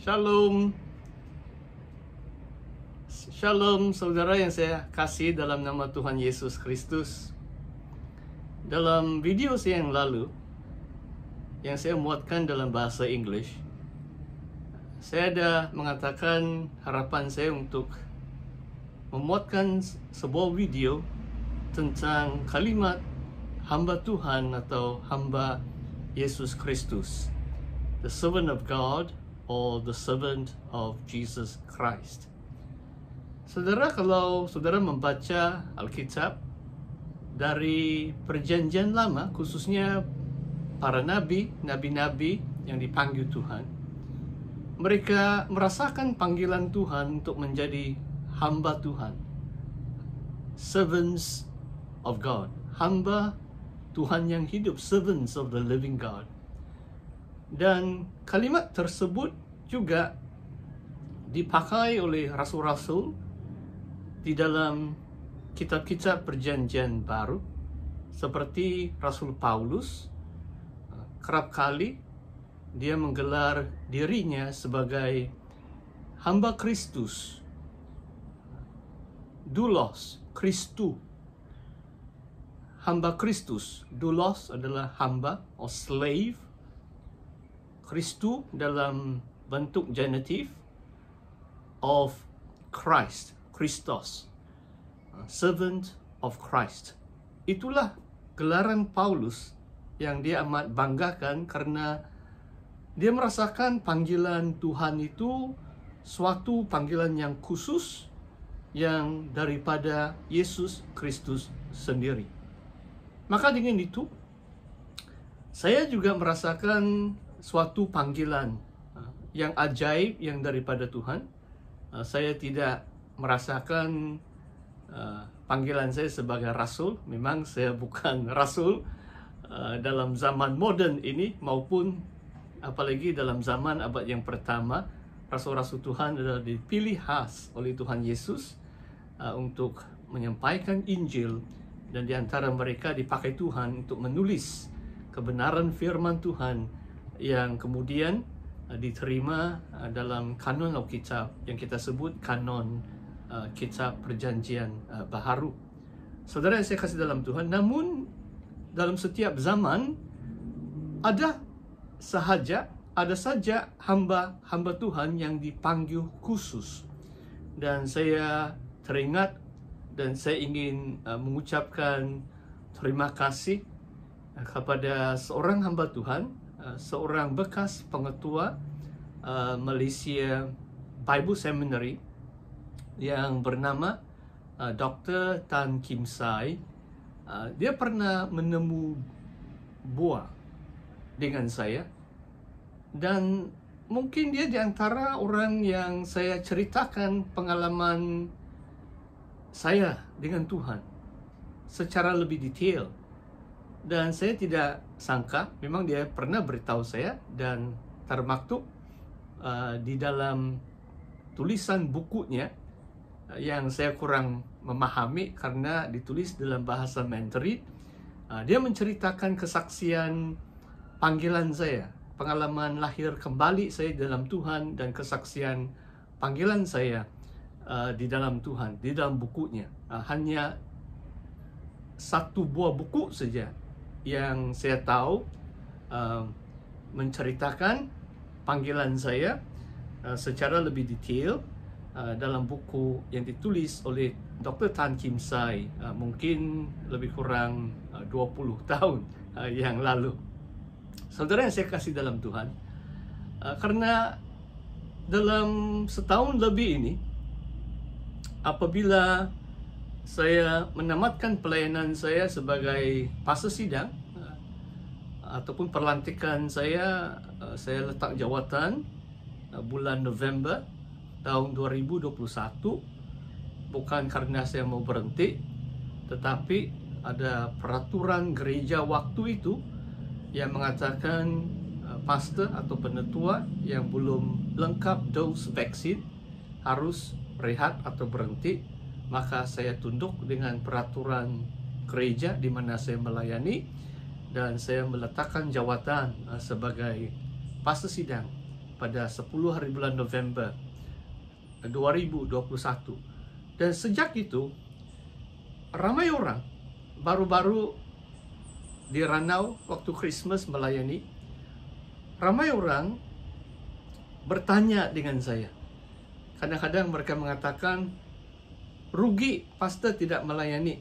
Shalom, Shalom saudara yang saya kasih dalam nama Tuhan Yesus Kristus. Dalam video saya yang lalu, yang saya muatkan dalam bahasa English, saya ada mengatakan harapan saya untuk memuatkan sebuah video tentang kalimat hamba Tuhan atau hamba Yesus Kristus, the servant of God or the servant of Jesus Christ. Saudara, kalau saudara membaca Alkitab dari Perjanjian Lama, khususnya para nabi-nabi yang dipanggil Tuhan, mereka merasakan panggilan Tuhan untuk menjadi hamba Tuhan, servants of God, hamba Tuhan yang hidup, servants of the living God. Dan kalimat tersebut juga dipakai oleh rasul-rasul di dalam kitab-kitab Perjanjian Baru, seperti Rasul Paulus. Kerap kali dia menggelar dirinya sebagai hamba Kristus, doulos, Kristu, hamba Kristus. Doulos adalah hamba or slave. Kristu dalam bentuk genitif of Christ, Christos, servant of Christ. Itulah gelaran Paulus yang dia amat banggakan karena dia merasakan panggilan Tuhan itu suatu panggilan yang khusus yang daripada Yesus Kristus sendiri. Maka dengan itu, saya juga merasakan suatu panggilan yang ajaib yang daripada Tuhan. Saya tidak merasakan panggilan saya sebagai rasul. Memang saya bukan rasul dalam zaman modern ini, maupun apalagi dalam zaman abad yang pertama. Rasul-rasul Tuhan adalah dipilih khas oleh Tuhan Yesus untuk menyampaikan Injil, dan di antara mereka dipakai Tuhan untuk menulis kebenaran firman Tuhan yang kemudian diterima dalam kanon Alkitab yang kita sebut kanon kitab Perjanjian Baharu. Saudara yang saya kasih dalam Tuhan, namun dalam setiap zaman ada saja hamba Tuhan yang dipanggil khusus. Dan saya teringat dan saya ingin mengucapkan terima kasih kepada seorang hamba Tuhan, seorang bekas pengetua Malaysia Bible Seminary yang bernama Dr. Tan Kim Sai. Dia pernah menemu buah dengan saya, dan mungkin dia di antara orang yang saya ceritakan pengalaman saya dengan Tuhan secara lebih detail. Dan saya tidak sangka, memang dia pernah beritahu saya, dan termaktub di dalam tulisan bukunya yang saya kurang memahami karena ditulis dalam bahasa Mandarin. Dia menceritakan kesaksian panggilan saya, pengalaman lahir kembali saya dalam Tuhan, dan kesaksian panggilan saya di dalam Tuhan, di dalam bukunya. Hanya satu buah buku saja yang saya tahu menceritakan panggilan saya secara lebih detail dalam buku yang ditulis oleh Dr. Tan Kim Sai, mungkin lebih kurang 20 tahun yang lalu. Saudara yang saya kasih dalam Tuhan, karena dalam setahun lebih ini, apabila saya menamatkan pelayanan saya sebagai pastor sidang ataupun perlantikan saya letak jawatan bulan November tahun 2021, bukan karena saya mau berhenti, tetapi ada peraturan gereja waktu itu yang mengatakan pastor atau penetua yang belum lengkap dos vaksin harus rehat atau berhenti. Maka saya tunduk dengan peraturan gereja di mana saya melayani, dan saya meletakkan jawatan sebagai pastor sidang pada 10 hari bulan November 2021. Dan sejak itu ramai orang baru-baru di Ranau waktu Christmas melayani, ramai orang bertanya dengan saya. Kadang-kadang mereka mengatakan, rugi pastor tidak melayani.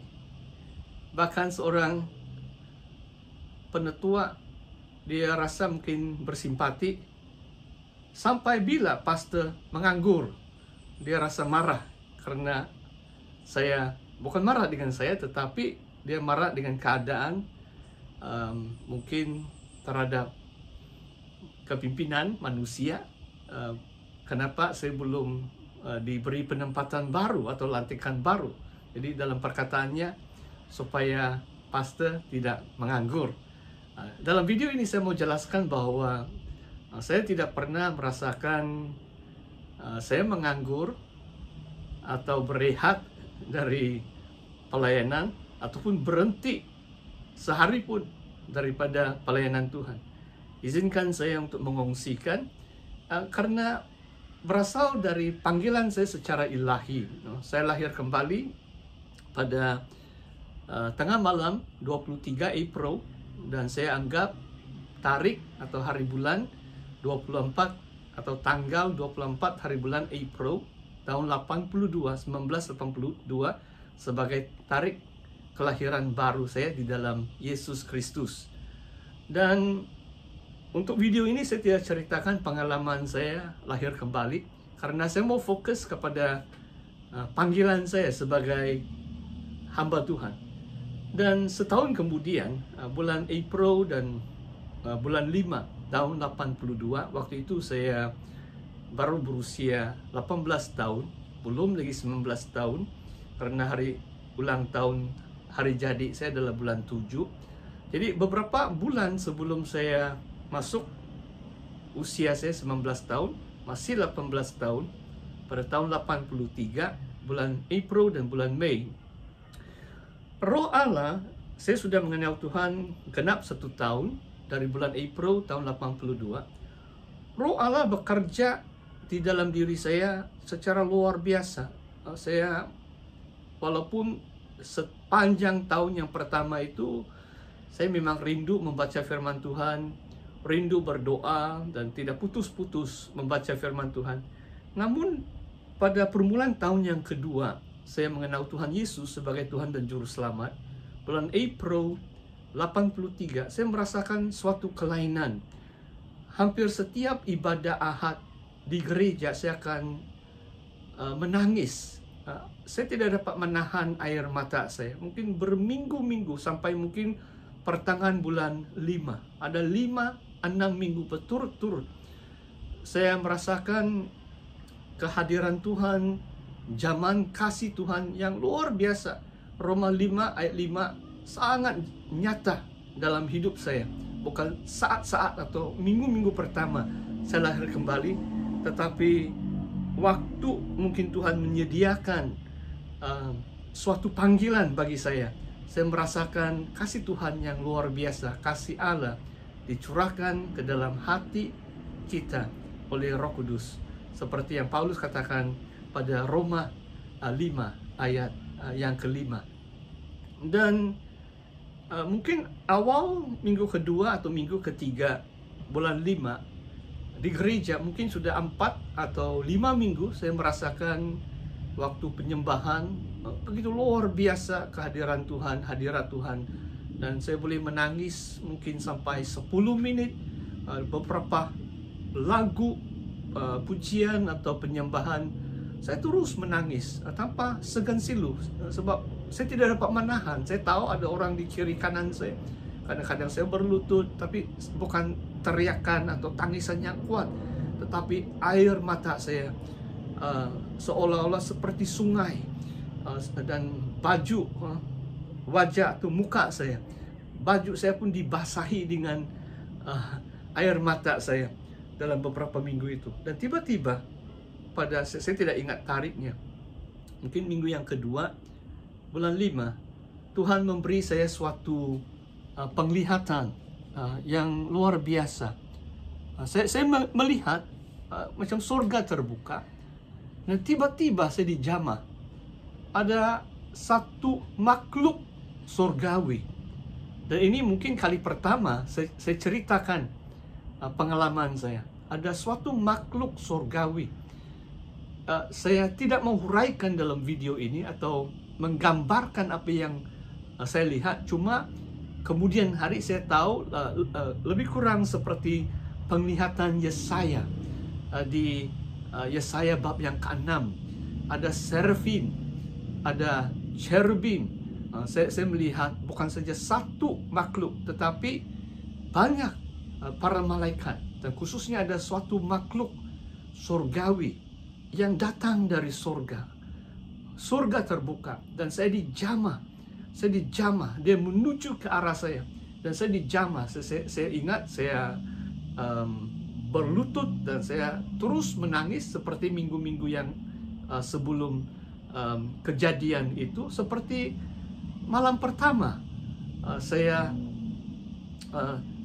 Bahkan seorang penetua, dia rasa mungkin bersimpati, sampai bila pastor menganggur. Dia rasa marah karena saya, bukan marah dengan saya, tetapi dia marah dengan keadaan, mungkin terhadap kepimpinan manusia. Kenapa saya belum diberi penempatan baru atau lantikan baru. Jadi dalam perkataannya, supaya pastor tidak menganggur. Dalam video ini saya mau jelaskan bahwa saya tidak pernah merasakan saya menganggur atau berehat dari pelayanan ataupun berhenti sehari pun daripada pelayanan Tuhan. Izinkan saya untuk mengongsikan karena berasal dari panggilan saya secara ilahi. Saya lahir kembali pada tengah malam 23 April, dan saya anggap tarik atau hari bulan 24 atau tanggal 24 hari bulan April tahun 1982 sebagai tarik kelahiran baru saya di dalam Yesus Kristus. Dan untuk video ini saya tidak ceritakan pengalaman saya lahir kembali, karena saya mau fokus kepada panggilan saya sebagai hamba Tuhan. Dan setahun kemudian, bulan April dan bulan 5 tahun 82, waktu itu saya baru berusia 18 tahun, belum lagi 19 tahun, karena hari ulang tahun hari jadi saya adalah bulan 7. Jadi beberapa bulan sebelum saya masuk usia saya 19 tahun, masih 18 tahun, pada tahun 83, bulan April dan bulan Mei, Roh Allah, saya sudah mengenal Tuhan genap 1 tahun, dari bulan April tahun 82. Roh Allah bekerja di dalam diri saya secara luar biasa. Saya, walaupun sepanjang tahun yang pertama itu, saya memang rindu membaca firman Tuhan, rindu berdoa, dan tidak putus-putus membaca firman Tuhan. Namun, pada permulaan tahun yang kedua, saya mengenal Tuhan Yesus sebagai Tuhan dan Juru Selamat. Bulan April 83, saya merasakan suatu kelainan. Hampir setiap ibadah Ahad di gereja, saya akan menangis. Saya tidak dapat menahan air mata saya. Mungkin berminggu-minggu, sampai mungkin pertengahan bulan 5. Ada 5-6 minggu berturut-turut saya merasakan kehadiran Tuhan, zaman kasih Tuhan yang luar biasa. Roma 5 ayat 5 sangat nyata dalam hidup saya. Bukan saat-saat atau minggu-minggu pertama saya lahir kembali, tetapi waktu mungkin Tuhan menyediakan suatu panggilan bagi saya. Saya merasakan kasih Tuhan yang luar biasa, kasih Allah dicurahkan ke dalam hati kita oleh Roh Kudus. Seperti yang Paulus katakan pada Roma 5 ayat yang kelima. Dan mungkin awal minggu kedua atau minggu ketiga bulan 5 di gereja, mungkin sudah 4 atau 5 minggu saya merasakan waktu penyembahan begitu luar biasa kehadiran Tuhan, hadirat Tuhan. Dan saya boleh menangis mungkin sampai 10 menit. Beberapa lagu pujian atau penyembahan, saya terus menangis tanpa segan silu, sebab saya tidak dapat menahan. Saya tahu ada orang di kiri kanan saya. Kadang-kadang saya berlutut, tapi bukan teriakan atau tangisan yang kuat, tetapi air mata saya seolah-olah seperti sungai, dan baju, wajah atau muka saya, baju saya pun dibasahi dengan air mata saya dalam beberapa minggu itu. Dan tiba-tiba pada, saya tidak ingat tariknya, mungkin minggu yang kedua bulan 5, Tuhan memberi saya suatu penglihatan yang luar biasa. Saya melihat macam surga terbuka. Dan tiba-tiba saya dijamah. Ada satu makhluk surgawi. Dan ini mungkin kali pertama saya ceritakan pengalaman saya. Ada suatu makhluk surgawi. Saya tidak mau huraikan dalam video ini atau menggambarkan apa yang saya lihat. Cuma kemudian hari saya tahu lebih kurang seperti penglihatan Yesaya. Di Yesaya bab yang ke-6. Ada serafin, ada cherubim. Saya melihat bukan saja satu makhluk, tetapi banyak para malaikat. Dan khususnya ada suatu makhluk surgawi yang datang dari surga. Surga terbuka. Dan saya dijamah. Dia menuju ke arah saya. Dan saya dijamah. Saya ingat saya berlutut dan saya terus menangis seperti minggu-minggu yang sebelum kejadian itu. Seperti malam pertama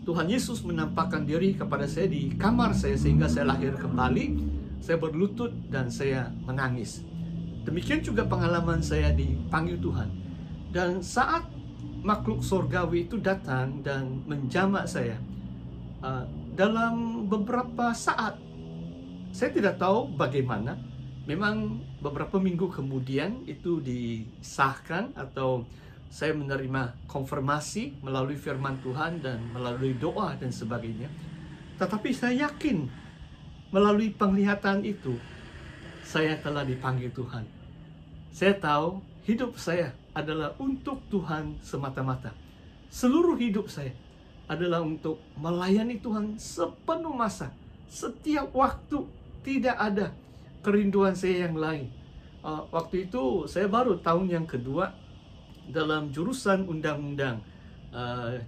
Tuhan Yesus menampakkan diri kepada saya di kamar saya sehingga saya lahir kembali. Saya berlutut dan saya menangis. Demikian juga pengalaman saya dipanggil Tuhan. Dan saat makhluk surgawi itu datang dan menjamak saya, dalam beberapa saat, saya tidak tahu bagaimana. Memang beberapa minggu kemudian itu disahkan atau saya menerima konfirmasi melalui firman Tuhan dan melalui doa dan sebagainya. Tetapi saya yakin melalui penglihatan itu saya telah dipanggil Tuhan. Saya tahu hidup saya adalah untuk Tuhan semata-mata. Seluruh hidup saya adalah untuk melayani Tuhan sepenuh masa. Setiap waktu, tidak ada kerinduan saya yang lain. Waktu itu saya baru tahun yang kedua dalam jurusan undang-undang,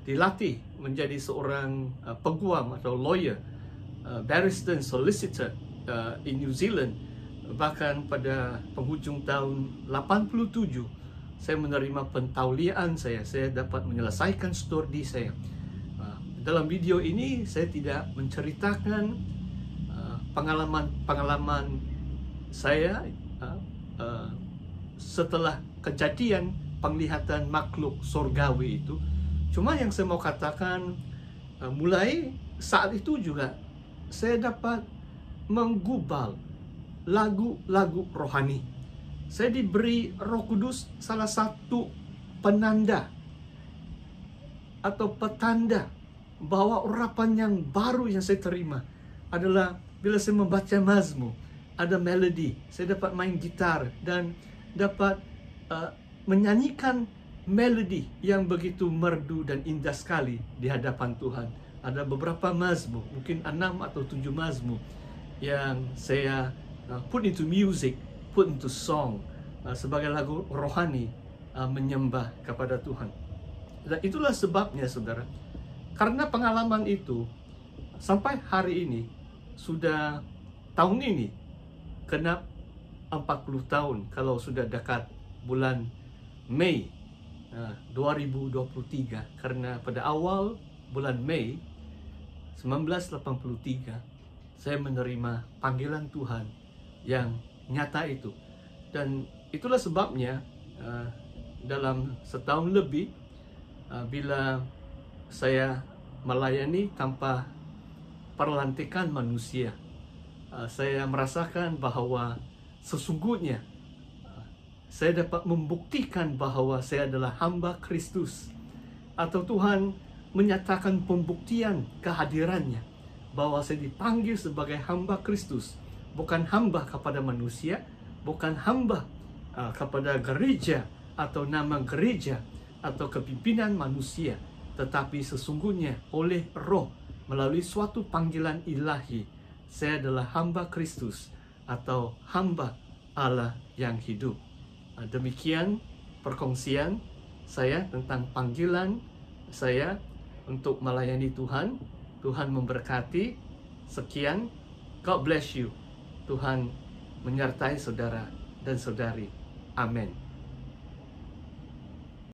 dilatih menjadi seorang peguam atau lawyer, barrister and solicitor in New Zealand. Bahkan pada penghujung tahun 87 saya menerima pentauliaan saya dapat menyelesaikan studi saya. Dalam video ini saya tidak menceritakan pengalaman saya setelah kejadian penglihatan makhluk surgawi itu. Cuma yang saya mau katakan, mulai saat itu juga saya dapat menggubal lagu-lagu rohani. Saya diberi Roh Kudus salah satu penanda atau petanda bahwa urapan yang baru yang saya terima adalah bila saya membaca mazmur, ada melodi, saya dapat main gitar dan dapat menyanyikan melodi yang begitu merdu dan indah sekali di hadapan Tuhan. Ada beberapa mazmur, mungkin 6 atau 7 mazmur yang saya put into music, put into song, sebagai lagu rohani menyembah kepada Tuhan. Dan itulah sebabnya saudara, karena pengalaman itu sampai hari ini, sudah tahun ini genap 40 tahun kalau sudah dekat bulan Mei 2023. Karena pada awal bulan Mei 1983 saya menerima panggilan Tuhan yang nyata itu. Dan itulah sebabnya dalam setahun lebih bila saya melayani tanpa perlantikan manusia, saya merasakan bahwa sesungguhnya saya dapat membuktikan bahwa saya adalah hamba Kristus, atau Tuhan menyatakan pembuktian kehadirannya bahwa saya dipanggil sebagai hamba Kristus, bukan hamba kepada manusia, bukan hamba kepada gereja atau nama gereja atau kepimpinan manusia, tetapi sesungguhnya oleh Roh melalui suatu panggilan ilahi, saya adalah hamba Kristus atau hamba Allah yang hidup. Demikian perkongsian saya tentang panggilan saya untuk melayani Tuhan. Tuhan memberkati. Sekian. God bless you. Tuhan menyertai saudara dan saudari. Amin.